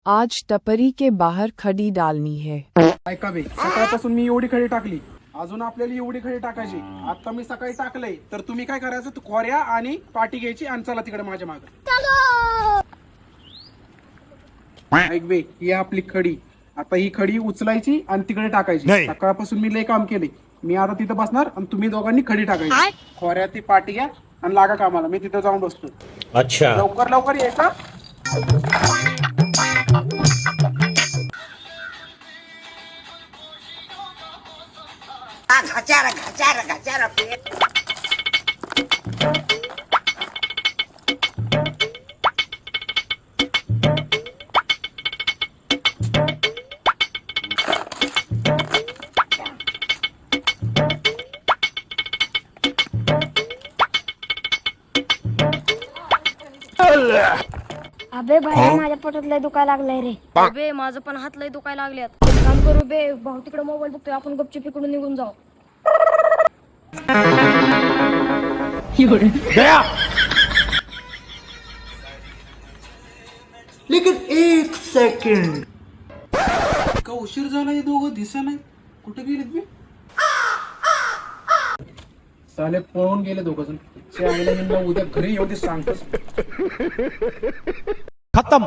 आज टपरी के बाहर खड़ी डालनी है। ऐका बे, सकाळपासून मी एवढी खडी टाकली, अजून आपल्याला एवढी खडी टाकायची. आता मी सकाळी टाकलंय, तर तुम्ही काय करायचं, तू खोऱ्या आणि पाटी घ्यायची आणि चला तिकडे माझ्या मागे. ऐक बे, ही आपली खडी. आता ही खडी उचलायची आणि तिकडे टाकायची. सकाळपासून मी लय काम केले. मी आता तिथं बसणार आणि तुम्ही दोघांनी खडी टाकायची. खोऱ्या ती पाटी घ्या आणि लागा कामाला. मी तिथं जाऊन बसतो. अच्छा, लवकर लवकर यायचा. घचारा घचारा घचारा पेट. अबे भाई माझ्या पोटात लय दुखायला लागलंय रे. अबे माझं पण हात लय दुखायला लागल्यात. एक काम करू बे, भाऊ तिकडे मोबाईल बघतोय, आपण गपचूप इकडून निघून जाऊ. लेकिन एक सेकंड. का उशीर झाला, हे दोघं दिसा नाही. कुठे गेलेत बे? साले पळून गेले दोघं जण. उद्या घरी येऊ दे सांगतोस. खत्म.